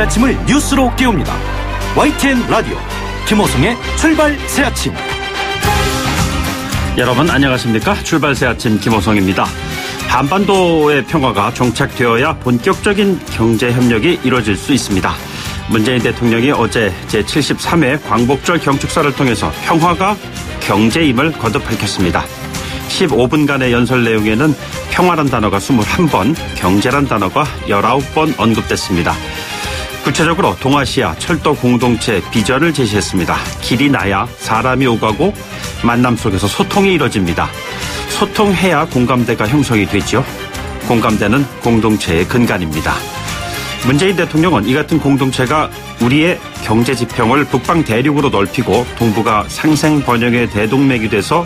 아침을 뉴스로 깨웁니다. YTN 라디오 김호성의 출발 새아침. 여러분 안녕하십니까? 출발 새아침 김호성입니다. 한반도의 평화가 정착되어야 본격적인 경제협력이 이루어질 수 있습니다. 문재인 대통령이 어제 제73회 광복절 경축사를 통해서 평화가 경제임을 거듭 밝혔습니다. 15분간의 연설 내용에는 평화란 단어가 21번, 경제란 단어가 19번 언급됐습니다. 구체적으로 동아시아 철도 공동체 비전을 제시했습니다. 길이 나야 사람이 오가고 만남 속에서 소통이 이뤄집니다. 소통해야 공감대가 형성이 되죠. 공감대는 공동체의 근간입니다. 문재인 대통령은 이 같은 공동체가 우리의 경제 지평을 북방 대륙으로 넓히고 동북아 상생 번영의 대동맥이 돼서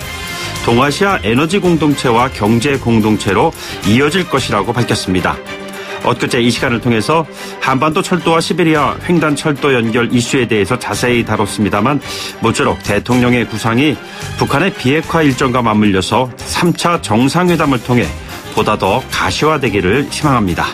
동아시아 에너지 공동체와 경제 공동체로 이어질 것이라고 밝혔습니다. 엊그제 이 시간을 통해서 한반도 철도와 시베리아 횡단 철도 연결 이슈에 대해서 자세히 다뤘습니다만 모쪼록 대통령의 구상이 북한의 비핵화 일정과 맞물려서 3차 정상회담을 통해 보다 더 가시화되기를 희망합니다.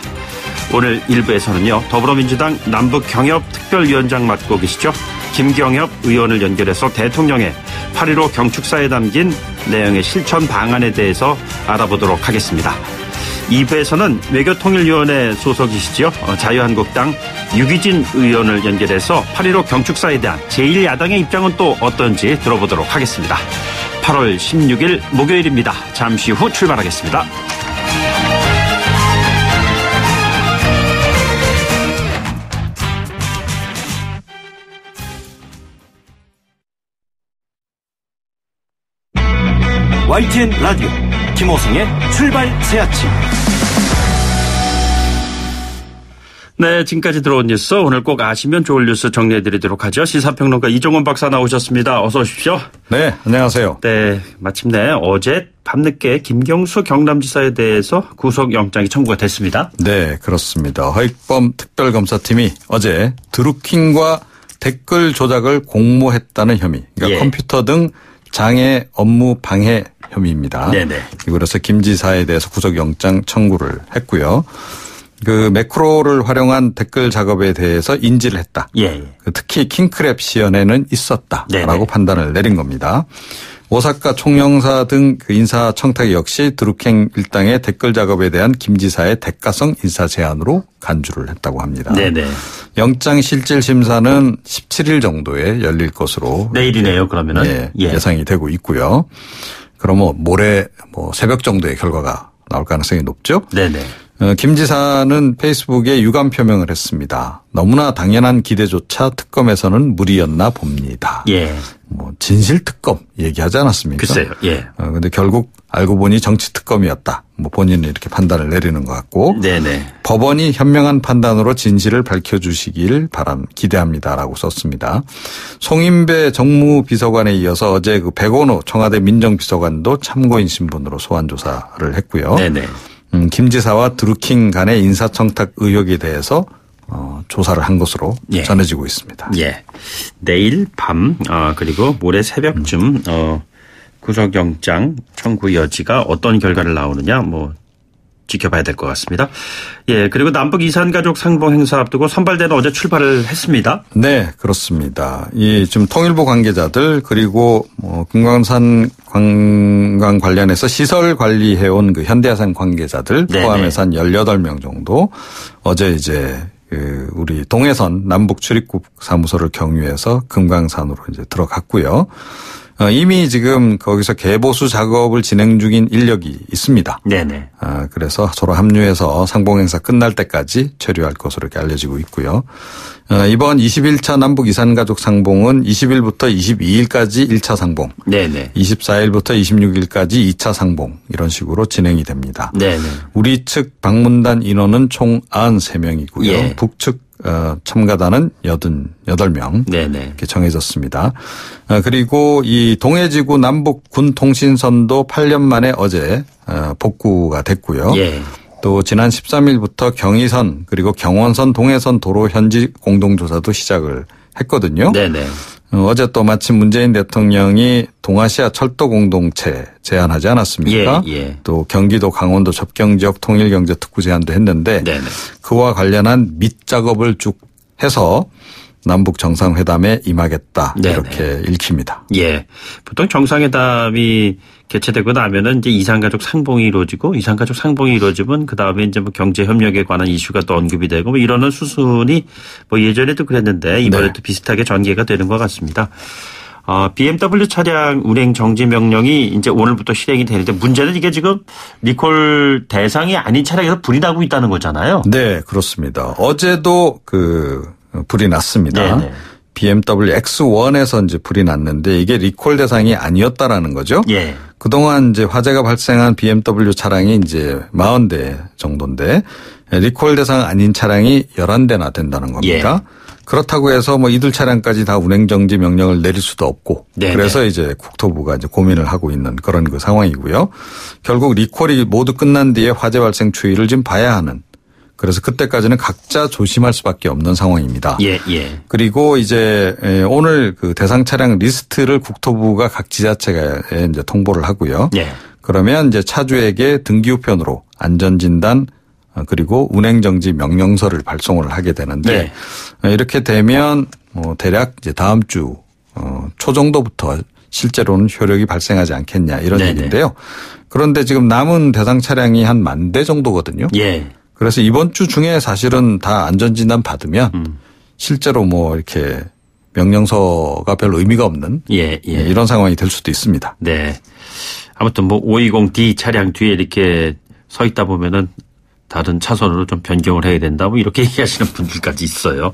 오늘 1부에서는요. 더불어민주당 남북경협특별위원장 맡고 계시죠. 김경협 의원을 연결해서 대통령의 8.15 경축사에 담긴 내용의 실천 방안에 대해서 알아보도록 하겠습니다. 2부에서는 외교통일위원회 소속이시죠. 자유한국당 유기진 의원을 연결해서 8.15 경축사에 대한 제1야당의 입장은 또 어떤지 들어보도록 하겠습니다. 8월 16일 목요일입니다. 잠시 후 출발하겠습니다. YTN 라디오 김호성의 출발 새아침. 네, 지금까지 들어온 뉴스 오늘 꼭 아시면 좋을 뉴스 정리해드리도록 하죠. 시사평론가 이종원 박사 나오셨습니다. 어서 오십시오. 네, 안녕하세요. 네, 마침내 어제 밤늦게 김경수 경남지사에 대해서 구속영장이 청구가 됐습니다. 네, 그렇습니다. 허익범 특별검사팀이 어제 드루킹과 댓글 조작을 공모했다는 혐의, 그러니까 컴퓨터 등 장애 업무 방해 혐의입니다. 네네. 그래서 김 지사에 대해서 구속영장 청구를 했고요. 그 매크로를 활용한 댓글 작업에 대해서 인지를 했다. 예. 특히 킹크랩 시연에는 있었다라고 네네. 판단을 내린 겁니다. 오사카 총영사 등 그 인사 청탁 역시 드루킹 일당의 댓글 작업에 대한 김 지사의 대가성 인사 제안으로 간주를 했다고 합니다. 네네. 영장 실질 심사는 17일 정도에 열릴 것으로 내일이네요. 그러면은 네, 예상이 되고 있고요. 그럼 모레 새벽 정도의 결과가 나올 가능성이 높죠. 네네. 김 지사는 페이스북에 유감 표명을 했습니다. 너무나 당연한 기대조차 특검에서는 무리였나 봅니다. 예. 진실 특검 얘기하지 않았습니까? 글쎄요. 예. 근데 결국 알고 보니 정치 특검이었다. 본인은 이렇게 판단을 내리는 것 같고. 네네. 법원이 현명한 판단으로 진실을 밝혀주시길 기대합니다라고 썼습니다. 송인배 정무비서관에 이어서 어제 그 백원호 청와대 민정비서관도 참고인 신분으로 소환 조사를 했고요. 네네. 김 지사와 드루킹 간의 인사청탁 의혹에 대해서 조사를 한 것으로 전해지고 있습니다. 예. 내일 밤 그리고 모레 새벽쯤 구속영장 청구 여지가 어떤 결과를 나오느냐 지켜봐야 될 것 같습니다. 예, 그리고 남북 이산가족 상봉 행사 앞두고 선발대는 어제 출발을 했습니다. 네, 그렇습니다. 지금 통일부 관계자들 그리고 금강산 관광 관련해서 시설 관리해온 그 현대해상 관계자들 포함해서 한 18명 정도 어제 이제 우리 동해선 남북 출입국 사무소를 경유해서 금강산으로 이제 들어갔고요. 이미 지금 거기서 개보수 작업을 진행 중인 인력이 있습니다. 네네. 그래서 서로 합류해서 상봉행사 끝날 때까지 체류할 것으로 이렇게 알려지고 있고요. 이번 21차 남북 이산가족 상봉은 20일부터 22일까지 1차 상봉. 네네. 24일부터 26일까지 2차 상봉. 이런 식으로 진행이 됩니다. 네네. 우리 측 방문단 인원은 총 93명이고요. 예. 북측 참가단은 88명 네네. 이렇게 정해졌습니다. 그리고 이 동해지구 남북 군 통신선도 8년 만에 어제 복구가 됐고요. 예. 또 지난 13일부터 경의선 그리고 경원선 동해선 도로 현지 공동조사도 시작을 했거든요. 네네. 어제 또 마침 문재인 대통령이 동아시아 철도 공동체 제안하지 않았습니까? 예, 예. 또 경기도 강원도 접경지역 통일경제특구 제안도 했는데 네네. 그와 관련한 밑작업을 쭉 해서 남북 정상회담에 임하겠다. 네네. 이렇게 읽힙니다. 예. 보통 정상회담이 개최되고 나면은 이제 이산가족 상봉이 이루어지고 이산가족 상봉이 이루어지면 그 다음에 이제 뭐 경제 협력에 관한 이슈가 또 언급이 되고 뭐 이러는 수순이 뭐 예전에도 그랬는데 이번에도 비슷하게 전개가 되는 것 같습니다. BMW 차량 운행 정지 명령이 이제 오늘부터 실행이 되는데 문제는 이게 지금 리콜 대상이 아닌 차량에서 불이 나고 있다는 거잖아요. 네, 그렇습니다. 어제도 불이 났습니다. 네네. BMW X1에서 이제 불이 났는데 이게 리콜 대상이 아니었다라는 거죠. 예. 그동안 이제 화재가 발생한 BMW 차량이 이제 40대 정도인데 리콜 대상 아닌 차량이 11대나 된다는 겁니다. 예. 그렇다고 해서 뭐 이들 차량까지 다 운행 정지 명령을 내릴 수도 없고 네네. 그래서 이제 국토부가 이제 고민을 하고 있는 그런 그 상황이고요. 결국 리콜이 모두 끝난 뒤에 화재 발생 추이를 좀 봐야 하는 그래서 그때까지는 각자 조심할 수밖에 없는 상황입니다. 예, 예. 그리고 이제 오늘 그 대상 차량 리스트를 국토부가 각 지자체에 이제 통보를 하고요. 예. 그러면 이제 차주에게 등기 우편으로 안전진단 그리고 운행정지 명령서를 발송을 하게 되는데 이렇게 되면 대략 이제 다음 주 초 정도부터 실제로는 효력이 발생하지 않겠냐 이런 네네. 얘기인데요. 그런데 지금 남은 대상 차량이 한 10,000대 정도거든요. 예. 그래서 이번 주 중에 사실은 다 안전진단 받으면 실제로 뭐 이렇게 명령서가 별 의미가 없는 예. 이런 상황이 될 수도 있습니다. 네. 아무튼 뭐 520D 차량 뒤에 이렇게 서 있다 보면은 다른 차선으로 좀 변경을 해야 된다 뭐 이렇게 얘기하시는 분들까지 있어요.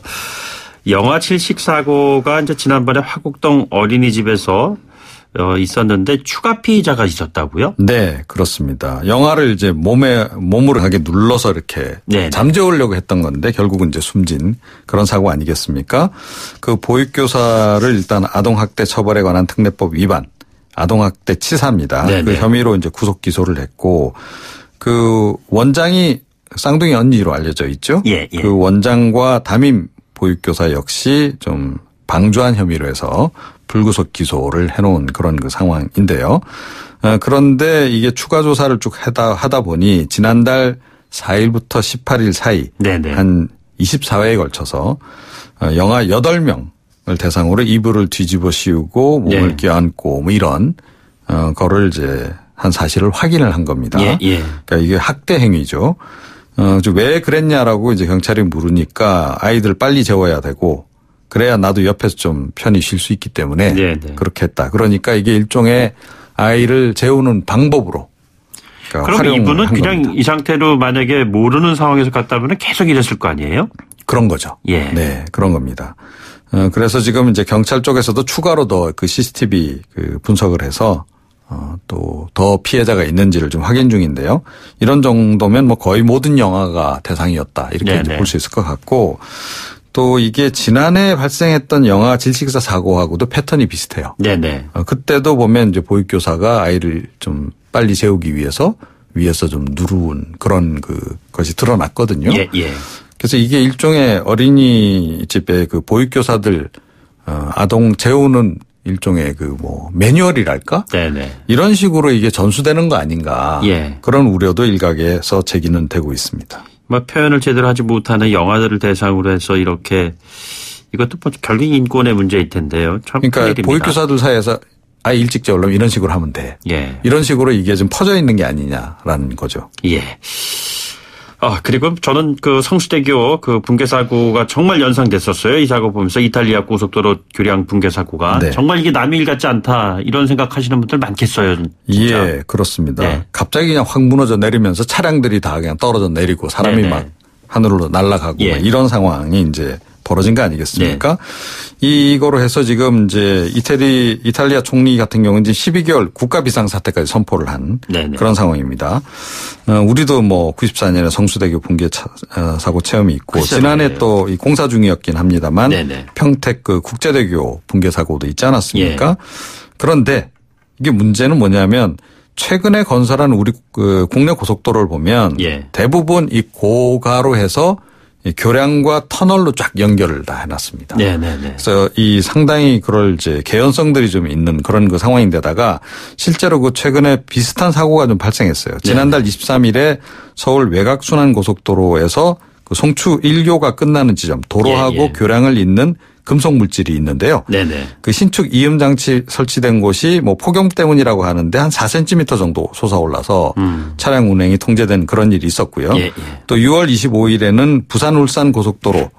영아 질식 사고가 이제 지난번에 화곡동 어린이집에서 있었는데 추가 피의자가 있었다고요? 네, 그렇습니다. 영아를 이제 몸으로 하게 눌러서 이렇게 네네. 잠재우려고 했던 건데 결국은 이제 숨진 그런 사고 아니겠습니까? 그 보육교사를 일단 아동학대 처벌에 관한 특례법 위반, 아동학대 치사입니다. 네네. 그 혐의로 이제 구속 기소를 했고 그 원장이 쌍둥이 언니로 알려져 있죠. 예. 그 원장과 담임 보육교사 역시 좀 방조한 혐의로 해서 불구속 기소를 해놓은 그런 그 상황인데요. 그런데 이게 추가 조사를 쭉 하다 보니 지난달 4일부터 18일 사이 네네. 한 24회에 걸쳐서 영아 8명을 대상으로 이불을 뒤집어 씌우고 몸을 껴안고 뭐 이런 거를 이제 한 사실을 확인을 한 겁니다. 예. 그러니까 이게 학대 행위죠. 왜 그랬냐라고 이제 경찰이 물으니까 아이들 빨리 재워야 되고 그래야 나도 옆에서 좀 편히 쉴 수 있기 때문에 그렇게 했다. 그러니까 이게 일종의 아이를 재우는 방법으로. 그러니까 그럼 이분은 그냥 겁니다. 이 상태로 만약에 모르는 상황에서 갔다면 계속 이랬을 거 아니에요? 그런 거죠. 예. 네, 그런 겁니다. 그래서 지금 이제 경찰 쪽에서도 추가로 더 그 CCTV 그 분석을 해서 또 더 피해자가 있는지를 좀 확인 중인데요. 이런 정도면 뭐 거의 모든 영아가 대상이었다 이렇게 볼 수 있을 것 같고 또 이게 지난해 발생했던 영아 질식사 사고하고도 패턴이 비슷해요. 네네. 그때도 보면 이제 보육교사가 아이를 좀 빨리 재우기 위해서 위에서 좀 누른 그런 것이 드러났거든요. 예. 그래서 이게 일종의 어린이집의 그 보육교사들 아동 재우는 일종의 매뉴얼이랄까? 네네. 이런 식으로 이게 전수되는 거 아닌가. 예. 그런 우려도 일각에서 제기는 되고 있습니다. 뭐 표현을 제대로 하지 못하는 영아들을 대상으로 해서 이렇게 이것도 뭐 결국 인권의 문제일 텐데요. 참 그러니까 큰일입니다. 보육교사들 사이에서 아이 일찍 재우려면 이런 식으로 하면 돼. 예. 이런 식으로 이게 좀 퍼져 있는 게 아니냐라는 거죠. 예. 그리고 저는 그 성수대교 그 붕괴 사고가 정말 연상됐었어요. 이 사고 보면서 이탈리아 고속도로 교량 붕괴 사고가 정말 이게 남의 일 같지 않다 이런 생각하시는 분들 많겠어요. 진짜. 예, 그렇습니다. 갑자기 그냥 확 무너져 내리면서 차량들이 다 그냥 떨어져 내리고 사람이 막 하늘로 날아가고 막 이런 상황이 이제 벌어진 거 아니겠습니까? 이거로 해서 지금 이제 이탈리아 총리 같은 경우는 이제 12개월 국가 비상사태까지 선포를 한 그런 상황입니다. 우리도 뭐 94년에 성수대교 붕괴 사고 체험이 있고 지난해 또 이 공사 중이었긴 합니다만 평택 그 국제대교 붕괴 사고도 있지 않았습니까? 그런데 이게 문제는 뭐냐면 최근에 건설한 우리 그 국내 고속도로를 보면 대부분 이 고가로 해서 이 교량과 터널로 쫙 연결을 다 해놨습니다. 그래서 이 상당히 그럴 이제 개연성들이 좀 있는 그런 그 상황인데다가 실제로 그 최근에 비슷한 사고가 좀 발생했어요. 지난달 23일에 서울 외곽순환 고속도로에서 그 송추 1교가 끝나는 지점 도로하고 교량을 잇는 금속 물질이 있는데요. 네네. 그 신축 이음 장치 설치된 곳이 뭐 폭염 때문이라고 하는데 한 4cm 정도 솟아올라서 차량 운행이 통제된 그런 일이 있었고요. 또 6월 25일에는 부산 울산 고속도로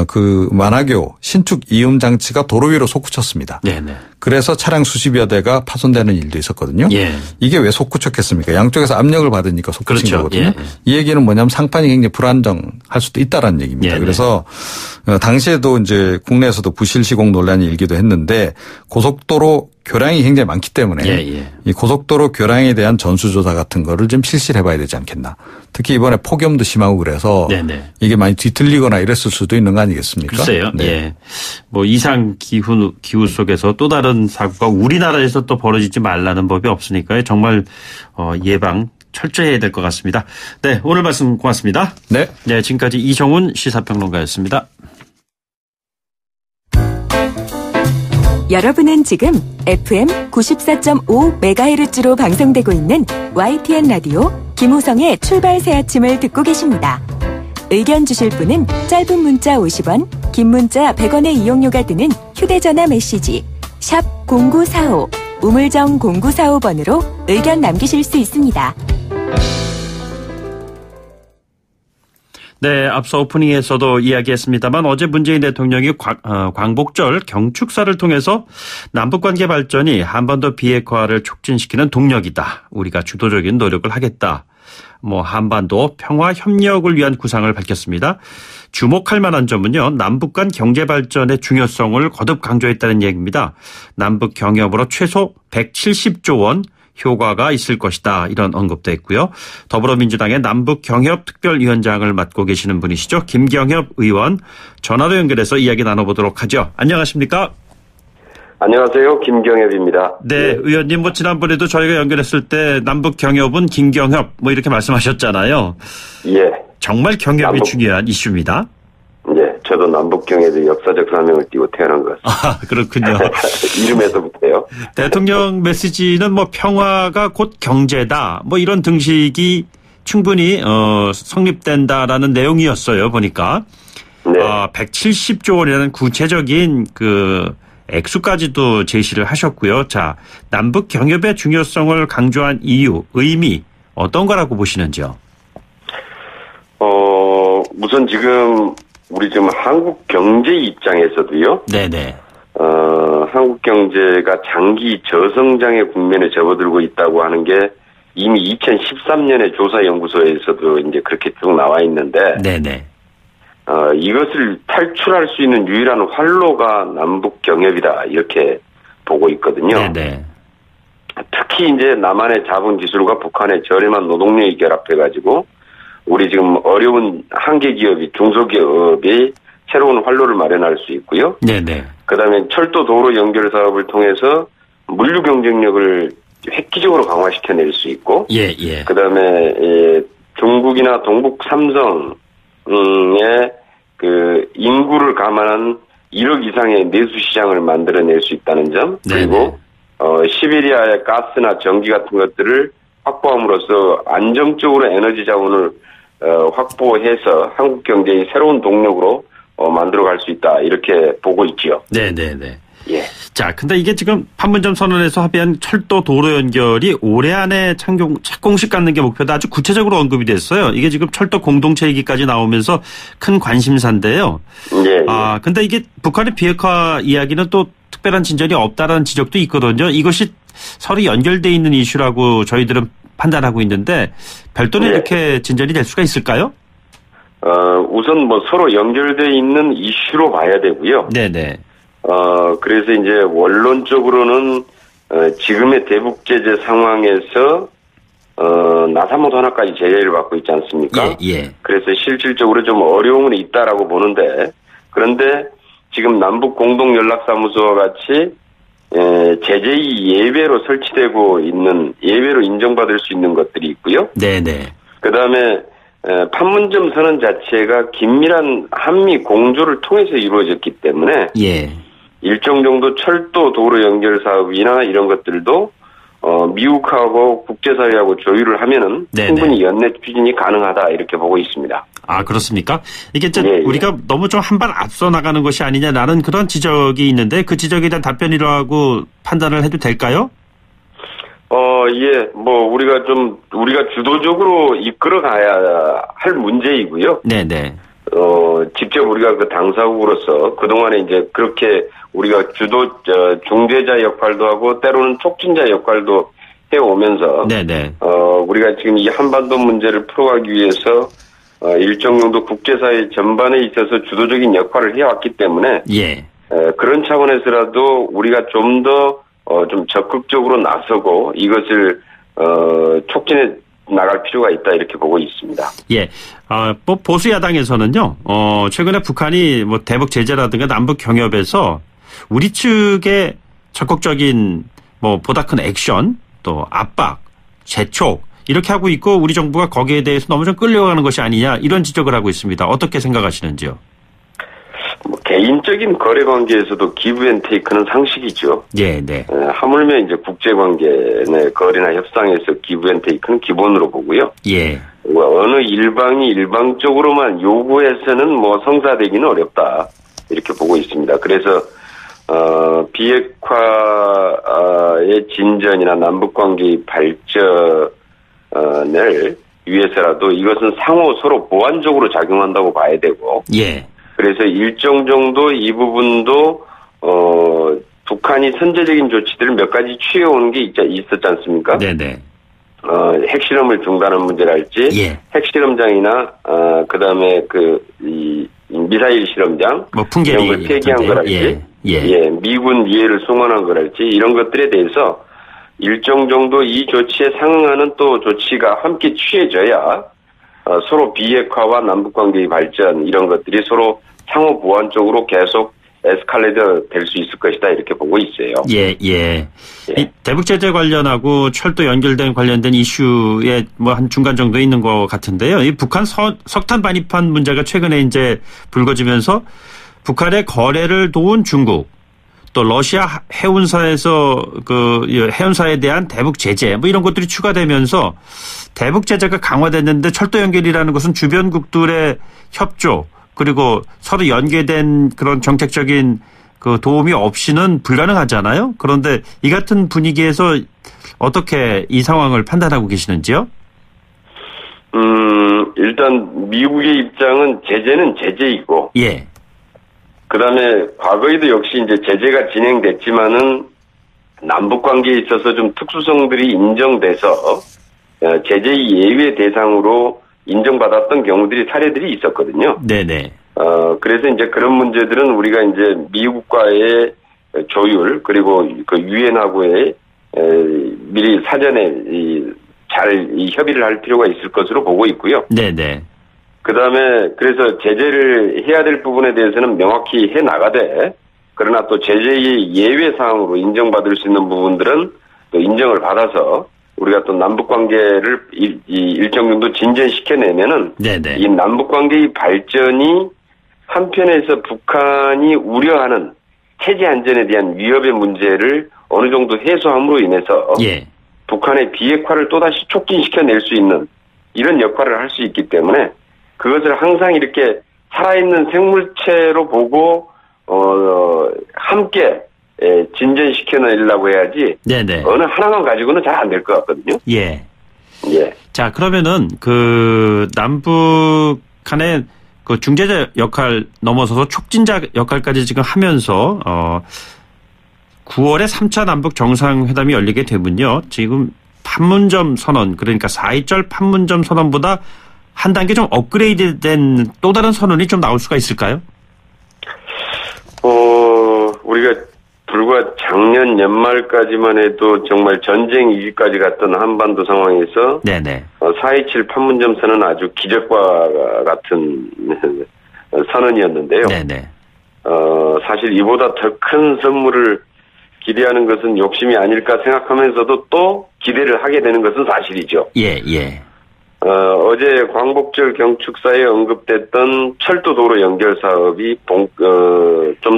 그 만화교 신축 이음 장치가 도로 위로 솟구쳤습니다. 네네. 그래서 차량 수십여 대가 파손되는 일도 있었거든요. 이게 왜 솟구쳤겠습니까? 양쪽에서 압력을 받으니까 솟구친 거거든요. 이 얘기는 뭐냐면 상판이 굉장히 불안정할 수도 있다라는 얘기입니다. 그래서 당시에도 이제 국내에서도 부실 시공 논란이 일기도 했는데 고속도로 교량이 굉장히 많기 때문에 이 고속도로 교량에 대한 전수조사 같은 거를 좀 실시를 해봐야 되지 않겠나. 특히 이번에 폭염도 심하고 그래서 이게 많이 뒤틀리거나 이랬을 수도 있는 거 아니겠습니까? 글쎄요. 네. 뭐 이상 기후 속에서 또 다른 사고가 우리나라에서 또 벌어지지 말라는 법이 없으니까요. 정말 예방 철저히 해야 될 것 같습니다. 네, 오늘 말씀 고맙습니다. 네. 네, 지금까지 이정훈 시사평론가였습니다. 여러분은 지금 FM 94.5MHz로 방송되고 있는 YTN 라디오 김호성의 출발 새 아침을 듣고 계십니다. 의견 주실 분은 짧은 문자 50원, 긴 문자 100원의 이용료가 드는 휴대전화 메시지 샵 0945, 우물정 0945번으로 의견 남기실 수 있습니다. 네, 앞서 오프닝에서도 이야기했습니다만 어제 문재인 대통령이 광복절 경축사를 통해서 남북관계 발전이 한반도 비핵화를 촉진시키는 동력이다. 우리가 주도적인 노력을 하겠다. 뭐 한반도 평화 협력을 위한 구상을 밝혔습니다. 주목할 만한 점은요. 남북 간 경제 발전의 중요성을 거듭 강조했다는 얘기입니다. 남북 경협으로 최소 170조 원 효과가 있을 것이다. 이런 언급도 했고요. 더불어민주당의 남북경협특별위원장을 맡고 계시는 분이시죠. 김경협 의원 전화로 연결해서 이야기 나눠보도록 하죠. 안녕하십니까? 안녕하세요. 김경협입니다. 네, 의원님 뭐 지난번에도 저희가 연결했을 때 남북경협은 김경협 뭐 이렇게 말씀하셨잖아요. 예. 정말 경협이 중요한 이슈입니다. 예, 저도 남북경협의 역사적 사명을 띠고 태어난 것 같습니다. 아, 그렇군요. 이름에서부터요. 대통령 메시지는 뭐 평화가 곧 경제다. 뭐 이런 등식이 충분히 성립된다라는 내용이었어요. 보니까. 네. 170조 원이라는 구체적인 그 액수까지도 제시를 하셨고요. 자, 남북 경협의 중요성을 강조한 이유, 의미 어떤 거라고 보시는지요? 우선 우리 지금 한국 경제 입장에서도요. 네네. 한국 경제가 장기 저성장의 국면에 접어들고 있다고 하는 게 이미 2013년에 조사연구소에서도 이제 그렇게 쭉 나와 있는데. 네네. 이것을 탈출할 수 있는 유일한 활로가 남북 경협이다 이렇게 보고 있거든요. 네네. 특히 이제 남한의 자본 기술과 북한의 저렴한 노동력이 결합해가지고 우리 지금 어려운 한계 기업이 중소기업이 새로운 활로를 마련할 수 있고요. 네네. 그다음에 철도 도로 연결 사업을 통해서 물류 경쟁력을 획기적으로 강화시켜낼 수 있고. 예. 그다음에 중국이나 동북 삼성의 그 인구를 감안한 1억 이상의 내수 시장을 만들어낼 수 있다는 점. 그리고 시베리아의 가스나 전기 같은 것들을 확보함으로써 안정적으로 에너지 자원을 확보해서 한국 경제의 새로운 동력으로 만들어갈 수 있다 이렇게 보고 있지요. 네네네. 예. 자, 근데 이게 지금 판문점 선언에서 합의한 철도 도로 연결이 올해 안에 착공식 갖는 게 목표다. 아주 구체적으로 언급이 됐어요. 이게 지금 철도 공동체 얘기까지 나오면서 큰 관심사인데요. 예. 근데 이게 북한의 비핵화 이야기는 또 특별한 진전이 없다라는 지적도 있거든요. 이것이 서로 연결돼 있는 이슈라고 저희들은 판단하고 있는데 별도로 이렇게 진전이 될 수가 있을까요? 우선 뭐 서로 연결돼 있는 이슈로 봐야 되고요. 네네. 그래서 이제 원론적으로는 지금의 대북 제재 상황에서 나사못 하나까지 제재를 받고 있지 않습니까? 예. 그래서 실질적으로 좀 어려움은 있다라고 보는데 그런데 지금 남북 공동 연락사무소와 같이 제재의 예외로 설치되고 있는 예외로 인정받을 수 있는 것들이 있고요. 네네. 그다음에 판문점 선언 자체가 긴밀한 한미 공조를 통해서 이루어졌기 때문에 일정 정도 철도 도로 연결 사업이나 이런 것들도 미국하고 국제사회하고 조율을 하면은 네네. 충분히 연내 추진이 가능하다 이렇게 보고 있습니다. 아, 그렇습니까? 이게 이제 예. 우리가 너무 좀 한 발 앞서 나가는 것이 아니냐라는 그런 지적이 있는데 그 지적에 대한 답변이라고 판단을 해도 될까요? 예. 우리가 주도적으로 이끌어 가야 할 문제이고요. 네네. 직접 우리가 그 당사국으로서 그동안에 이제 그렇게 우리가 중재자 역할도 하고 때로는 촉진자 역할도 해오면서. 네네. 우리가 지금 이 한반도 문제를 풀어가기 위해서 일정 정도 국제사회 전반에 있어서 주도적인 역할을 해왔기 때문에. 예. 그런 차원에서라도 우리가 좀 더 좀 적극적으로 나서고 이것을 촉진해 나갈 필요가 있다 이렇게 보고 있습니다. 예. 보수 야당에서는요. 최근에 북한이 뭐 대북 제재라든가 남북 경협에서 우리 측의 적극적인 보다 큰 액션 또 압박, 재촉 이렇게 하고 있고 우리 정부가 거기에 대해서 너무 좀 끌려가는 것이 아니냐 이런 지적을 하고 있습니다. 어떻게 생각하시는지요? 개인적인 거래 관계에서도 기브 앤 테이크는 상식이죠. 예, 네. 하물며 이제 국제 관계 내 거래나 협상에서 기브 앤 테이크는 기본으로 보고요. 예. 어느 일방이 일방적으로만 요구해서는 성사되기는 어렵다 이렇게 보고 있습니다. 그래서 비핵화의 진전이나 남북 관계의 발전을 위해서라도 이것은 상호 서로 보완적으로 작용한다고 봐야 되고. 예. 그래서 일정 정도 이 부분도 북한이 선제적인 조치들을 몇 가지 취해오는 게 있었지 않습니까? 네네. 핵실험을 중단하는 문제랄지, 예. 핵실험장이나 그다음에 이 미사일 실험장, 풍계리 이런 걸 폐기한 거랄지, 예. 미군 이해를 송환한 거랄지 이런 것들에 대해서 일정 정도 이 조치에 상응하는 또 조치가 함께 취해져야 서로 비핵화와 남북관계의 발전 이런 것들이 서로 상호 보완적으로 계속 에스컬레이터 될 수 있을 것이다 이렇게 보고 있어요. 예. 이 대북 제재 관련하고 철도 연결된 관련된 이슈에 한 중간 정도에 있는 것 같은데요. 이 북한 석탄 반입한 문제가 최근에 이제 불거지면서 북한의 거래를 도운 중국 또 러시아 해운사에서 해운사에 대한 대북 제재 이런 것들이 추가되면서 대북 제재가 강화됐는데 철도 연결이라는 것은 주변국들의 협조 그리고 서로 연계된 그런 정책적인 도움이 없이는 불가능하잖아요. 그런데 이 같은 분위기에서 어떻게 이 상황을 판단하고 계시는지요? 일단 미국의 입장은 제재는 제재이고. 예. 그다음에 과거에도 역시 이제 제재가 진행됐지만은 남북 관계에 있어서 좀 특수성들이 인정돼서 제재의 예외 대상으로 인정받았던 경우들이 사례들이 있었거든요. 네네. 그래서 이제 그런 문제들은 우리가 이제 미국과의 조율 그리고 그 유엔하고의 미리 사전에 잘 협의를 할 필요가 있을 것으로 보고 있고요. 네네. 그다음에 그래서 제재를 해야 될 부분에 대해서는 명확히 해 나가되 그러나 또 제재의 예외 사항으로 인정받을 수 있는 부분들은 또 인정을 받아서 우리가 또 남북 관계를 일정 정도 진전시켜내면은 네네. 이 남북 관계의 발전이 한편에서 북한이 우려하는 체제 안전에 대한 위협의 문제를 어느 정도 해소함으로 인해서 예. 북한의 비핵화를 또다시 촉진시켜낼 수 있는 이런 역할을 할 수 있기 때문에 그것을 항상 이렇게 살아있는 생물체로 보고 함께 진전시켜내려고 해야지. 네네. 어느 하나만 가지고는 잘 안 될 것 같거든요. 예. 예. 자, 그러면은 남북 간의 중재자 역할 넘어서서 촉진자 역할까지 지금 하면서 9월에 3차 남북 정상회담이 열리게 되면요. 지금 판문점 선언 그러니까 4.2절 판문점 선언보다 한 단계 좀 업그레이드된 또 다른 선언이 좀 나올 수가 있을까요? 우리가 불과 작년 연말까지만 해도 정말 전쟁 위기까지 갔던 한반도 상황에서 네네. 4.27 판문점 선언은 아주 기적과 같은 선언이었는데요. 네네. 사실 이보다 더 큰 선물을 기대하는 것은 욕심이 아닐까 생각하면서도 또 기대를 하게 되는 것은 사실이죠. 예. 어제 광복절 경축사에 언급됐던 철도도로 연결 사업이 좀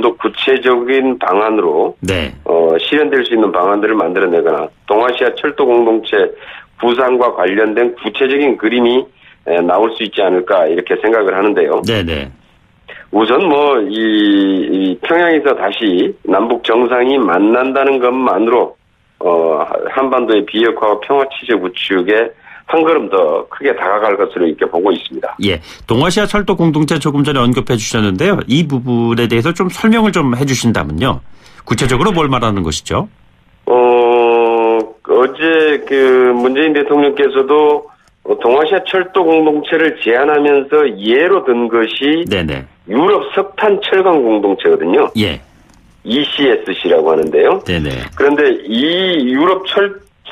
더 구체적인 방안으로 네. 실현될 수 있는 방안들을 만들어내거나 동아시아 철도 공동체 구상과 관련된 구체적인 그림이 나올 수 있지 않을까 이렇게 생각을 하는데요. 네네. 우선 이 평양에서 다시 남북 정상이 만난다는 것만으로 한반도의 비핵화와 평화 체제 구축에 한 걸음 더 크게 다가갈 것으로 이렇게 보고 있습니다. 예, 동아시아 철도 공동체 조금 전에 언급해 주셨는데요. 이 부분에 대해서 좀 설명을 좀 해주신다면요. 구체적으로 뭘 말하는 것이죠? 어제 문재인 대통령께서도 동아시아 철도 공동체를 제안하면서 예로 든 것이 네네. 유럽 석탄 철강 공동체거든요. 예. ECSC라고 하는데요. 네네. 그런데 이 유럽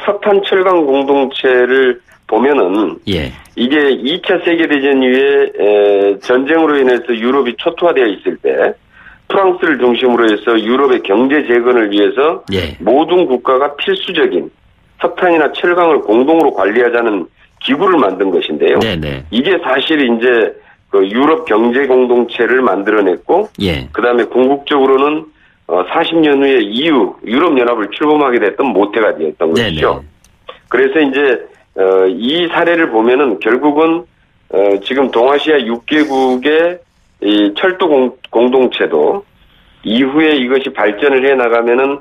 석탄 철강 공동체를 보면은 예. 이게 2차 세계대전 이후에 전쟁으로 인해서 유럽이 초토화되어 있을 때 프랑스를 중심으로 해서 유럽의 경제 재건을 위해서 예. 모든 국가가 필수적인 석탄이나 철강을 공동으로 관리하자는 기구를 만든 것인데요. 네네. 이게 사실 이제 유럽 경제 공동체를 만들어냈고, 예. 그다음에 궁극적으로는 40년 후에 EU 유럽 연합을 출범하게 됐던 모태가 되었던 것이죠. 그래서 이제 이 사례를 보면은 결국은 지금 동아시아 6개국의 이 철도 공동체도 이후에 이것이 발전을 해 나가면은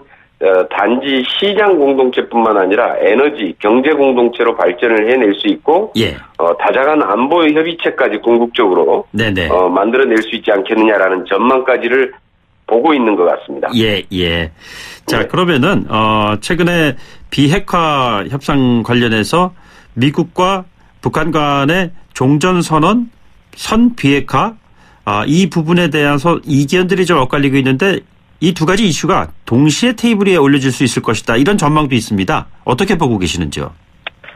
단지 시장 공동체뿐만 아니라 에너지 경제 공동체로 발전을 해낼 수 있고, 예. 다자간 안보 협의체까지 궁극적으로 네네. 만들어낼 수 있지 않겠느냐라는 전망까지를 보고 있는 것 같습니다. 예, 예. 자, 네. 그러면은 최근에 비핵화 협상 관련해서 미국과 북한 간의 종전선언, 선비핵화 이 부분에 대해서 이견들이 좀 엇갈리고 있는데 이 두 가지 이슈가 동시에 테이블 위에 올려질 수 있을 것이다. 이런 전망도 있습니다. 어떻게 보고 계시는지요?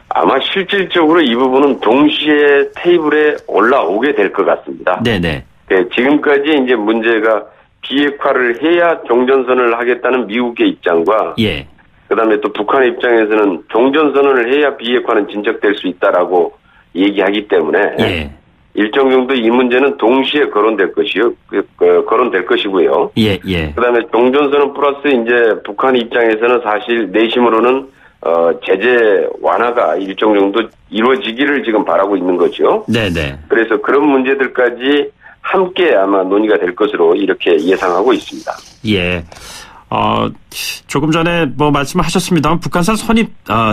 아마 실질적으로 이 부분은 동시에 테이블에 올라오게 될 것 같습니다. 네네. 네, 지금까지 이제 문제가 비핵화를 해야 종전선언을 하겠다는 미국의 입장과, 예. 그다음에 또 북한의 입장에서는 종전선언을 해야 비핵화는 진척될 수 있다라고 얘기하기 때문에 예. 일정 정도 이 문제는 동시에 거론될 것이고요. 예, 예. 그다음에 종전선언 플러스 이제 북한 입장에서는 사실 내심으로는 제재 완화가 일정 정도 이루어지기를 지금 바라고 있는 거죠. 네네. 그래서 그런 문제들까지 함께 아마 논의가 될 것으로 이렇게 예상하고 있습니다. 예. 조금 전에 말씀하셨습니다만 북한산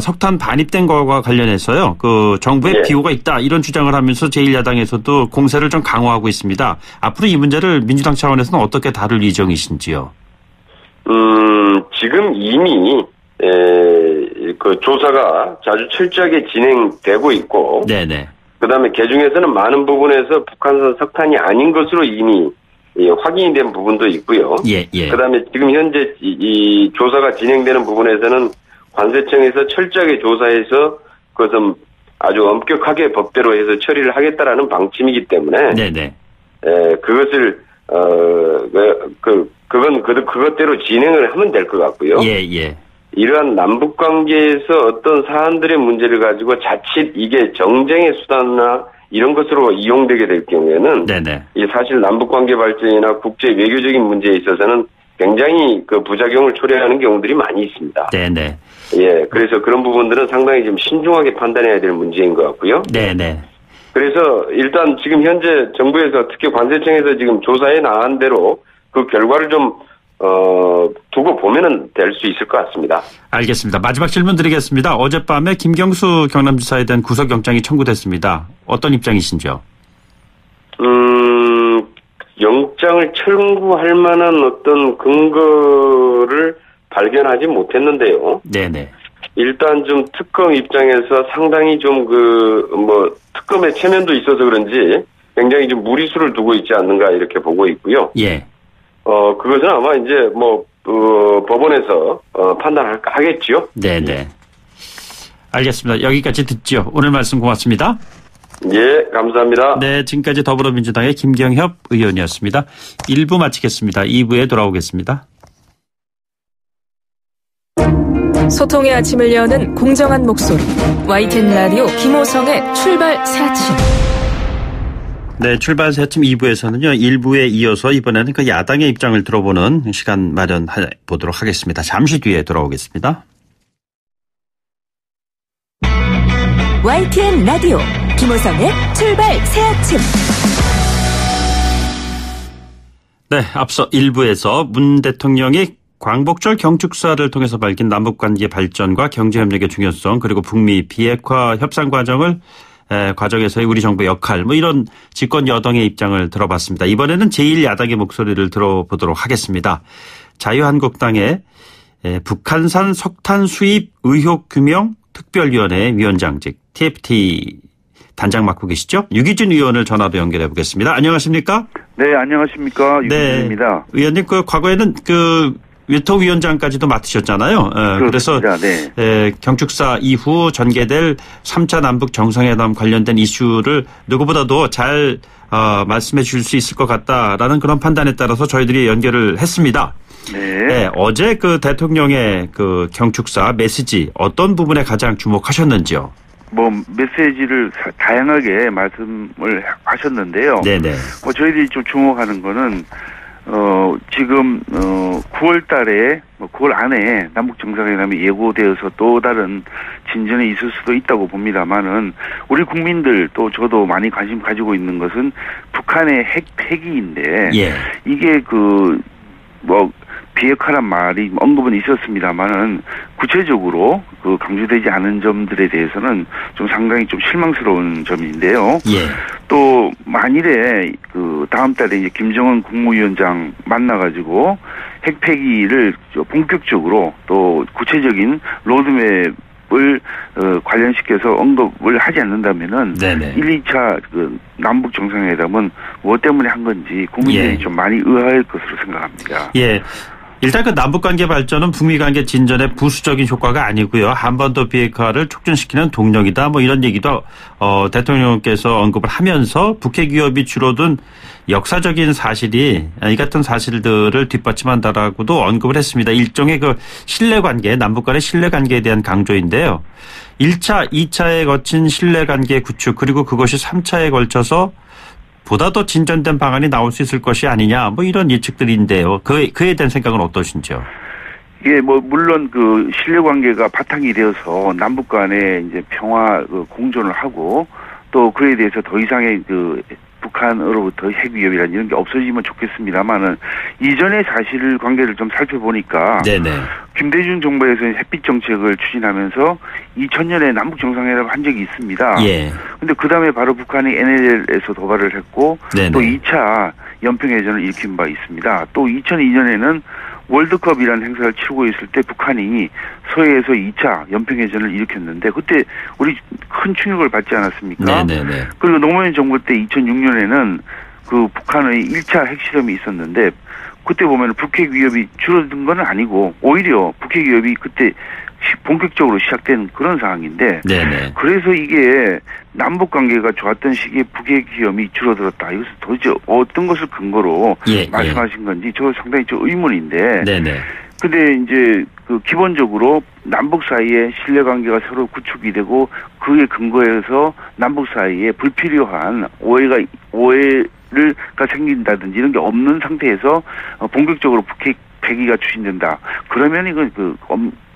석탄 반입된 거와 관련해서요. 정부의 예. 비호가 있다 이런 주장을 하면서 제1야당에서도 공세를 좀 강화하고 있습니다. 앞으로 이 문제를 민주당 차원에서는 어떻게 다룰 예정이신지요? 지금 이미 조사가 아주 철저하게 진행되고 있고, 네네. 그다음에 개중에서는 많은 부분에서 북한산 석탄이 아닌 것으로 이미 확인이 된 부분도 있고요. 예, 예. 그다음에 지금 현재 이 조사가 진행되는 부분에서는 관세청에서 철저하게 조사해서 그것은 아주 엄격하게 법대로 해서 처리를 하겠다라는 방침이기 때문에, 네네. 그것을 그것대로 진행을 하면 될 것 같고요. 예, 예. 이러한 남북 관계에서 어떤 사안들의 문제를 가지고 자칫 이게 정쟁의 수단이나 이런 것으로 이용되게 될 경우에는, 네네. 이 사실 남북 관계 발전이나 국제 외교적인 문제에 있어서는 굉장히 부작용을 초래하는 경우들이 많이 있습니다. 네네. 예, 그래서 그런 부분들은 상당히 좀 신중하게 판단해야 될 문제인 것 같고요. 네네. 그래서 일단 지금 현재 정부에서 특히 관세청에서 지금 조사해 나간 대로 그 결과를 좀 두고 보면은 될 수 있을 것 같습니다. 알겠습니다. 마지막 질문 드리겠습니다. 어젯밤에 김경수 경남지사에 대한 구속영장이 청구됐습니다. 어떤 입장이신지요? 영장을 청구할 만한 어떤 근거를 발견하지 못했는데요. 네네. 일단 좀 특검 입장에서 상당히 좀 특검의 체면도 있어서 그런지 굉장히 좀 무리수를 두고 있지 않는가 이렇게 보고 있고요. 예. 그것은 아마 이제 법원에서 판단하겠지요. 네네. 알겠습니다. 여기까지 듣죠. 오늘 말씀 고맙습니다. 예, 감사합니다. 네, 지금까지 더불어민주당의 김경협 의원이었습니다. 1부 마치겠습니다. 2부에 돌아오겠습니다. 소통의 아침을 여는 공정한 목소리 YTN 라디오 김호성의 출발 새 아침. 네, 출발 새 아침 2부에서는요. 1부에 이어서 이번에는 그 야당의 입장을 들어보는 시간 마련해 보도록 하겠습니다. 잠시 뒤에 돌아오겠습니다. YTN 라디오 김호성의 출발 새 아침. 네, 앞서 1부에서 문 대통령이 광복절 경축사를 통해서 밝힌 남북관계 발전과 경제협력의 중요성 그리고 북미 비핵화 협상 과정에서의 우리 정부의 역할 이런 집권 여당의 입장을 들어봤습니다. 이번에는 제1야당의 목소리를 들어보도록 하겠습니다. 자유한국당의 북한산 석탄 수입 의혹 규명 특별위원회 위원장직 TFT 단장 맡고 계시죠? 유기준 의원을 전화로 연결해 보겠습니다. 안녕하십니까? 네, 안녕하십니까? 유기준입니다. 네, 의원님 과거에는 유통위원장까지도 맡으셨잖아요. 그래서 네. 경축사 이후 전개될 3차 남북 정상회담 관련된 이슈를 누구보다도 잘 말씀해 주실 수 있을 것 같다라는 그런 판단에 따라서 저희들이 연결을 했습니다. 네, 어제 그 대통령의 그 경축사 메시지 어떤 부분에 가장 주목하셨는지요? 메시지를 다양하게 말씀을 하셨는데요. 네네. 저희들이 좀 주목하는 거는 지금 9월 달에 9월 안에 남북 정상회담이 예고되어서 또 다른 진전이 있을 수도 있다고 봅니다만은 우리 국민들 또 저도 많이 관심 가지고 있는 것은 북한의 핵 폐기인데 이게 비핵화란 말이 언급은 있었습니다만은 구체적으로 강조되지 않은 점들에 대해서는 좀 상당히 좀 실망스러운 점인데요. 또 만일에 다음 달에 이제 김정은 국무위원장 만나가지고 핵 폐기를 본격적으로 또 구체적인 로드맵을 관련시켜서 언급을 하지 않는다면은 1, 2차 남북 정상회담은 무엇 때문에 한 건지 국민들이 좀 많이 의아할 것으로 생각합니다. 일단 그 남북관계 발전은 북미관계 진전에 부수적인 효과가 아니고요. 한반도 비핵화를 촉진시키는 동력이다. 이런 얘기도 대통령께서 언급을 하면서 북핵 위협이 줄어든 역사적인 사실이 이 같은 사실들을 뒷받침한다라고도 언급을 했습니다. 일종의 그 신뢰관계, 남북 간의 신뢰관계에 대한 강조인데요. 1차, 2차에 거친 신뢰관계 구축 그리고 그것이 3차에 걸쳐서 보다 더 진전된 방안이 나올 수 있을 것이 아니냐, 이런 예측들인데요. 그에 대한 생각은 어떠신지요? 물론 신뢰관계가 바탕이 되어서 남북 간에 이제 평화 공존을 하고 또 그에 대해서 더 이상의 북한으로부터 핵 위협이라는 이런 게 없어지면 좋겠습니다만은 이전의 사실관계를 좀 살펴보니까 김대중 정부에서 햇빛 정책을 추진하면서 2000년에 남북 정상회담 한 적이 있습니다. 근데 그 다음에 바로 북한이 NLL에서 도발을 했고 또 2차 연평해전을 일으킨 바 있습니다. 또 2002년에는 월드컵이라는 행사를 치르고 있을 때 북한이 서해에서 2차 연평해전을 일으켰는데 그때 우리 큰 충격을 받지 않았습니까? 그리고 노무현 정부 때 2006년에는 북한의 1차 핵실험이 있었는데 그때 보면 북핵 위협이 줄어든 건 아니고 오히려 북핵 위협이 그때 본격적으로 시작된 그런 상황인데 그래서 이게 남북관계가 좋았던 시기에 북핵 위험이 줄어들었다. 이것은 도대체 어떤 것을 근거로 말씀하신 건지 저 상당히 좀 의문인데 근데 이제 기본적으로 남북 사이에 신뢰관계가 서로 구축이 되고 그에 근거해서 남북 사이에 불필요한 오해가 생긴다든지 이런 게 없는 상태에서 본격적으로 북핵 폐기가 추진된다. 그러면 이건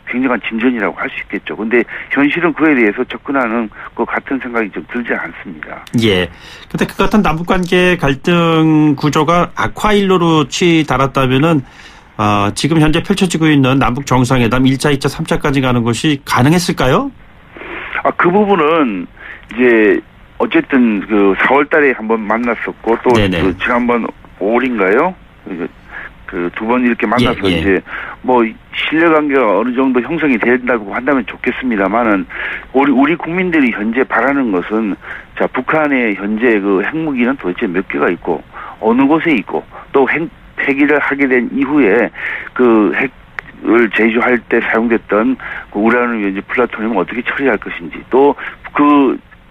굉장한 진전이라고 할 수 있겠죠. 근데 현실은 그에 대해서 접근하는 것 같은 생각이 좀 들지 않습니다. 근데 그 같은 남북관계 갈등 구조가 악화일로로 치달았다면은 지금 현재 펼쳐지고 있는 남북 정상회담 1차, 2차, 3차까지 가는 것이 가능했을까요? 그 부분은 이제 어쨌든 4월 달에 한번 만났었고 또 지난번 5월인가요? 두 번 이렇게 만나서 이제 신뢰관계가 어느 정도 형성이 된다고 한다면 좋겠습니다만은 우리 국민들이 현재 바라는 것은 북한의 현재 핵무기는 도대체 몇 개가 있고 어느 곳에 있고 또 폐기를 하게 된 이후에 핵을 제조할 때 사용됐던 우라늄, 플라토늄을 어떻게 처리할 것인지 또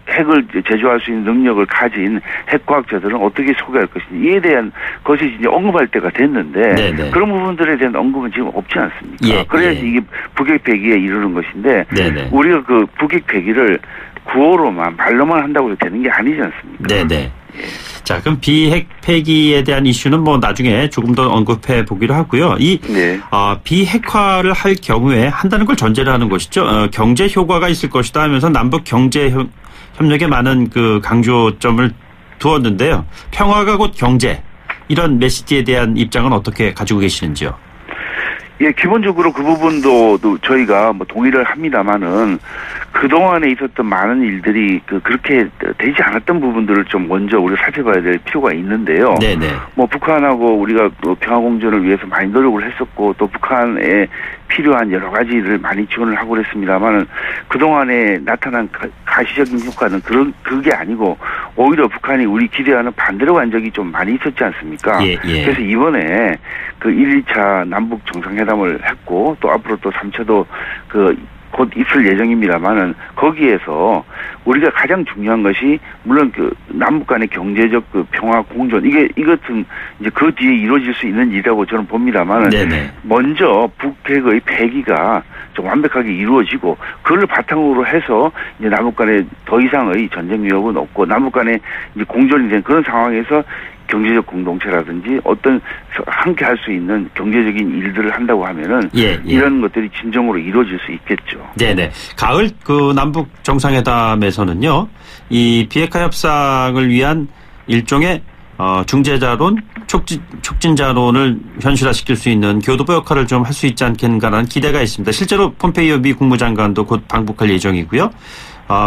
핵을 제조할 수 있는 능력을 가진 핵과학자들은 어떻게 소개할 것인지 이에 대한 것이 이제 언급할 때가 됐는데 네네. 그런 부분들에 대한 언급은 지금 없지 않습니까? 예, 그래야지 예. 이게 북핵 폐기에 이르는 것인데 네네. 우리가 그 북핵 폐기를 구호로만 말로만 한다고 해서 되는 게 아니지 않습니까? 네네. 자, 그럼 비핵 폐기에 대한 이슈는 뭐 나중에 조금 더 언급해 보기로 하고요. 이 네. 비핵화를 할 경우에 한다는 걸 전제로 하는 것이죠. 경제 효과가 있을 것이다 하면서 남북 경제 협력에 많은 그 강조점을 두었는데요. 평화가 곧 경제 이런 메시지에 대한 입장은 어떻게 가지고 계시는지요? 예, 기본적으로 그 부분도 저희가 뭐 동의를 합니다만은 그동안에 있었던 많은 일들이 그렇게 되지 않았던 부분들을 좀 먼저 우리가 살펴봐야 될 필요가 있는데요. 네네. 뭐 북한하고 우리가 평화 공존을 위해서 많이 노력을 했었고 또 북한에 필요한 여러 가지를 많이 지원을 하고 그랬습니다만은 그동안에 나타난 가시적인 효과는 그게 아니고 오히려 북한이 우리 기대하는 반대로 간 적이 좀 많이 있었지 않습니까? 예, 예. 그래서 이번에 그 1차 남북 정상회담을 했고 또 앞으로 또 3차도 곧 있을 예정입니다만은 거기에서 우리가 가장 중요한 것이 물론 그 남북 간의 경제적 그 평화 공존 이것은 이제 그 뒤에 이루어질 수 있는 일이라고 저는 봅니다만은 네네. 먼저 북핵의 폐기가 좀 완벽하게 이루어지고 그걸 바탕으로 해서 이제 남북 간에 더 이상의 전쟁 위협은 없고 남북 간에 이제 공존이 된 그런 상황에서 경제적 공동체라든지 어떤 함께 할 수 있는 경제적인 일들을 한다고 하면은 예. 이런 것들이 진정으로 이루어질 수 있겠죠. 네네. 가을 그 남북 정상회담에서는요, 이 비핵화 협상을 위한 일종의 중재자론, 촉진자론을 현실화시킬 수 있는 교두보 역할을 좀 할 수 있지 않겠는가라는 기대가 있습니다. 실제로 폼페이오 미 국무장관도 곧 방북할 예정이고요.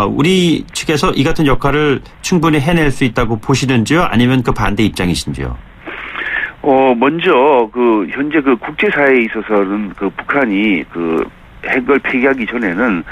우리 측에서 이 같은 역할을 충분히 해낼 수 있다고 보시는지요? 아니면 그 반대 입장이신지요? 먼저 현재 국제사회에 있어서는 북한이 핵을 폐기하기 전에는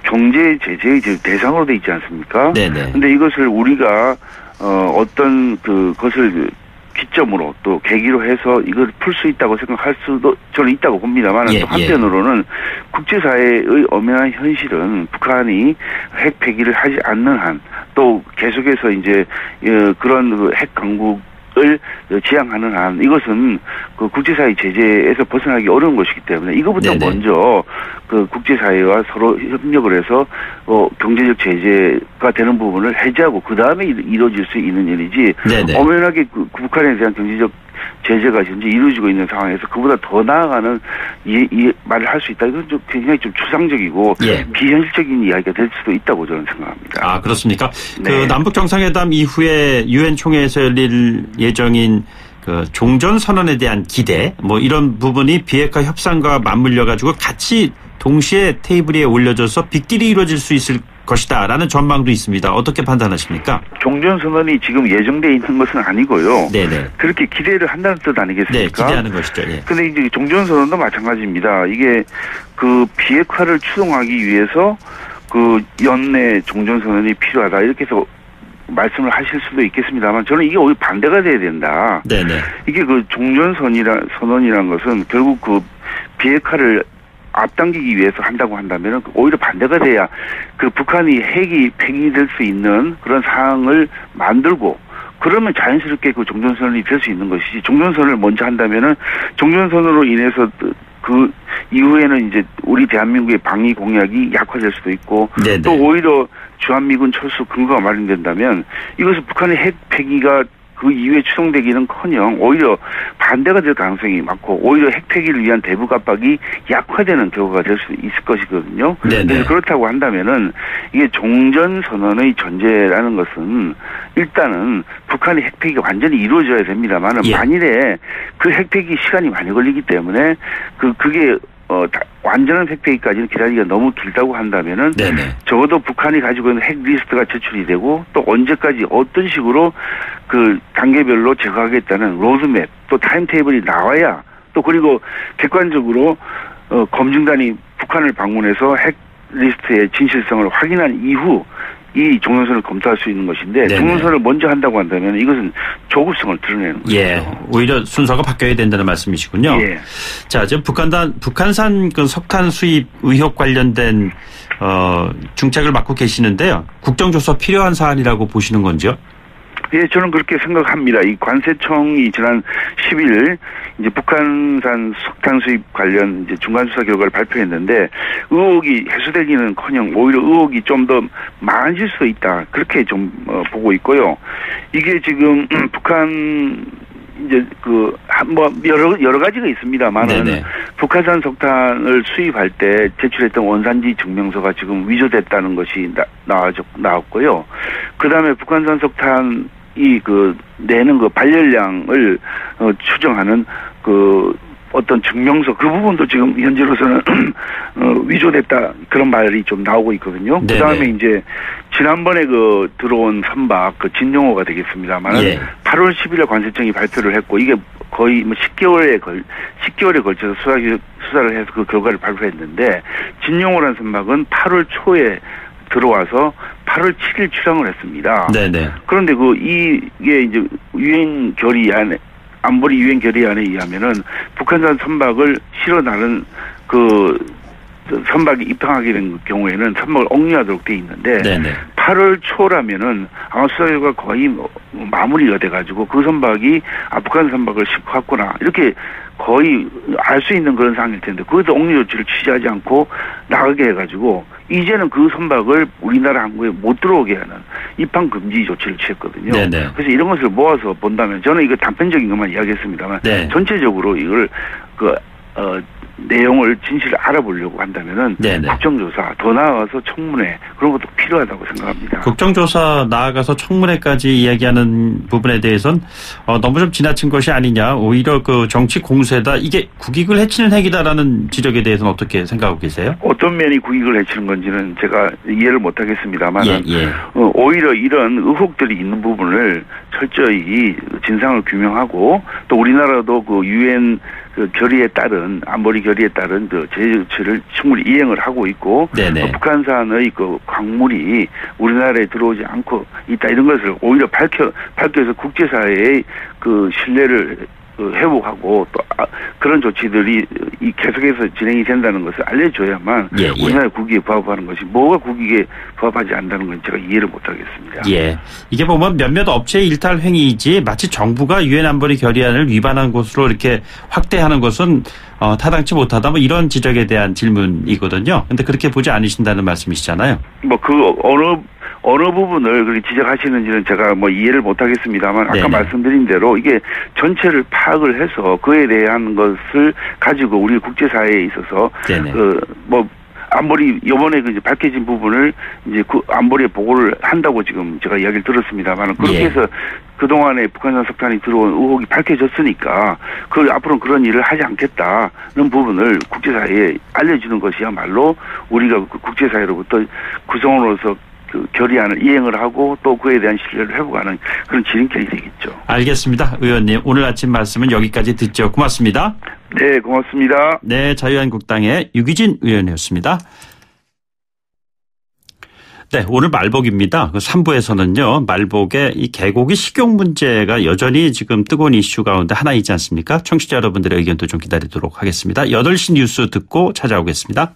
경제 제재의 대상으로 돼 있지 않습니까? 네네. 근데 이것을 우리가 어떤 것을 기점으로 또 계기로 해서 이걸 풀 수 있다고 생각할 수도 저는 있다고 봅니다만 예, 또 한편으로는 국제사회의 엄연한 현실은 북한이 핵 폐기를 하지 않는 한 또 계속해서 이제 그런 핵 강국을 지향하는 한 이것은 국제사회 제재에서 벗어나기 어려운 것이기 때문에 이것부터 네네. 먼저 국제사회와 서로 협력을 해서 경제적 제재가 되는 부분을 해제하고 그 다음에 이루어질 수 있는 일이지 네네. 엄연하게 북한에 대한 경제적 제재가 현재 이루어지고 있는 상황에서 그보다 더 나아가는 이 말을 할 수 있다. 이건 좀 굉장히 좀 추상적이고 예. 비현실적인 이야기가 될 수도 있다고 저는 생각합니다. 그렇습니까? 네. 남북 정상회담 이후에 유엔 총회에서 열릴 예정인 종전 선언에 대한 기대, 뭐 이런 부분이 비핵화 협상과 맞물려 가지고 같이 동시에 테이블 위에 올려져서 빅딜이 이루어질 수 있을 것이다라는 전망도 있습니다. 어떻게 판단하십니까? 종전선언이 지금 예정돼 있는 것은 아니고요. 네네. 그렇게 기대를 한다는 뜻 아니겠습니까? 네, 기대하는 것이죠. 예. 근데 이제 종전선언도 마찬가지입니다. 이게 비핵화를 추동하기 위해서 연내 종전선언이 필요하다 이렇게 해서 말씀을 하실 수도 있겠습니다만 저는 이게 오히려 반대가 돼야 된다. 네네. 이게 종전선언이라는 것은 결국 비핵화를 앞당기기 위해서 한다고 한다면 오히려 반대가 돼야 북한이 핵이 폐기될 수 있는 그런 상황을 만들고 그러면 자연스럽게 종전선언이 될 수 있는 것이지 종전선언을 먼저 한다면은 종전선언으로 인해서 그 이후에는 이제 우리 대한민국의 방위 공약이 약화될 수도 있고 네네. 또 오히려 주한미군 철수 근거가 마련된다면 이것은 북한의 핵 폐기가 그 이후에 추동되기는커녕 오히려 반대가 될 가능성이 많고 오히려 핵 폐기를 위한 대북 압박이 약화되는 결과가 될 수 있을 것이거든요. 네네. 그래서 그렇다고 한다면은 이게 종전 선언의 전제라는 것은 일단은 북한의 핵 폐기가 완전히 이루어져야 됩니다만은 예. 만일에 그 핵 폐기 시간이 많이 걸리기 때문에 그게 완전한 핵 폐기까지는 기다리기가 너무 길다고 한다면은 네네. 적어도 북한이 가지고 있는 핵 리스트가 제출이 되고 또 언제까지 어떤 식으로 단계별로 제거하겠다는 로드맵 또 타임테이블이 나와야 또 그리고 객관적으로 검증단이 북한을 방문해서 핵 리스트의 진실성을 확인한 이후 이 종전선을 검토할 수 있는 것인데 네네. 종전선을 먼저 한다고 한다면 이것은 조급성을 드러내는 거죠. 예, 오히려 순서가 바뀌어야 된다는 말씀이시군요. 예. 자, 지금 북한산 그 석탄 수입 의혹 관련된 중책을 맡고 계시는데요. 국정조사 필요한 사안이라고 보시는 건지요? 예, 저는 그렇게 생각합니다. 이 관세청이 지난 10일 이제 북한산 석탄 수입 관련 이제 중간 수사 결과를 발표했는데 의혹이 해소되기는커녕 오히려 의혹이 좀 더 많아질 수 있다. 그렇게 좀 보고 있고요. 이게 지금 북한 이제 뭐 여러 가지가 있습니다만은 네네. 북한산 석탄을 수입할 때 제출했던 원산지 증명서가 지금 위조됐다는 것이 나왔고요. 그다음에 북한산 석탄이 내는 발열량을 추정하는 어떤 증명서 그 부분도 지금 현재로서는 위조됐다 그런 말이 좀 나오고 있거든요. 그 다음에 이제 지난번에 들어온 선박 진용호가 되겠습니다만 예. 8월 10일에 관세청이 발표를 했고 이게 거의 10개월에 걸쳐서 수사를 해서 그 결과를 발표했는데 진용호라는 선박은 8월 초에 들어와서 8월 7일 출항을 했습니다. 네네. 그런데 이게 이제 유엔 결의안에 안보리 유엔 결의안에 의하면은 북한산 선박을 실어 나른 선박이 입항하게 된 경우에는 선박을 억류하도록 돼 있는데 네네. 8월 초라면은 아마 수사 결과 거의 마무리가 돼가지고 그 선박이 북한 선박을 싣고 왔구나 이렇게 거의 알 수 있는 그런 상황일 텐데 그것도 억류 조치를 취하지 않고 나가게 해가지고 이제는 그 선박을 우리나라 항구에 못 들어오게 하는 입항 금지 조치를 취했거든요. 네네. 그래서 이런 것을 모아서 본다면 저는 이거 단편적인 것만 이야기했습니다만 네. 전체적으로 이걸 내용을 진실을 알아보려고 한다면은 네네. 국정조사 더 나아가서 청문회 그런 것도 필요하다고 생각합니다. 국정조사 나아가서 청문회까지 이야기하는 부분에 대해서는 너무 좀 지나친 것이 아니냐 오히려 정치 공세다 이게 국익을 해치는 행위다라는 지적에 대해서는 어떻게 생각하고 계세요? 어떤 면이 국익을 해치는 건지는 제가 이해를 못하겠습니다만 오히려 이런 의혹들이 있는 부분을 철저히 진상을 규명하고 또 우리나라도 유엔 결의에 따른 안보리 결의에 따른 제재 조치를 충분히 이행을 하고 있고 북한산의 광물이 우리나라에 들어오지 않고 있다 이런 것을 오히려 밝혀서 국제사회의 신뢰를 회복하고 또 그런 조치들이 계속해서 진행이 된다는 것을 알려줘야만 우리나라의 국익에 부합하는 것이 뭐가 국익에 부합하지 않는다는 건 제가 이해를 못하겠습니다. 예, 이게 보면 몇몇 업체의 일탈 행위이지 마치 정부가 유엔 안보리 결의안을 위반한 것으로 이렇게 확대하는 것은 타당치 못하다 뭐 이런 지적에 대한 질문이거든요. 그런데 그렇게 보지 않으신다는 말씀이시잖아요. 어느 부분을 그렇게 지적하시는지는 제가 이해를 못하겠습니다만 아까 말씀드린 대로 이게 전체를 파악을 해서 그에 대한 것을 가지고 우리 국제사회에 있어서 안보리 이번에 이제 밝혀진 부분을 이제 안보리에 보고를 한다고 지금 제가 이야기를 들었습니다만 그렇게 해서 그동안에 북한산 석탄이 들어온 의혹이 밝혀졌으니까 앞으로는 그런 일을 하지 않겠다는 부분을 국제사회에 알려주는 것이야말로 우리가 국제사회로부터 구성원으로서 결의안을 이행을 하고 또 그에 대한 신뢰를 회복하는 그런 지름길이 되겠죠. 알겠습니다. 의원님 오늘 아침 말씀은 여기까지 듣죠. 고맙습니다. 네, 고맙습니다. 네, 자유한국당의 유기진 의원이었습니다. 네, 오늘 말복입니다. 3부에서는요, 말복의 이 개고기 식용 문제가 여전히 지금 뜨거운 이슈 가운데 하나이지 않습니까? 청취자 여러분들의 의견도 좀 기다리도록 하겠습니다. 8시 뉴스 듣고 찾아오겠습니다.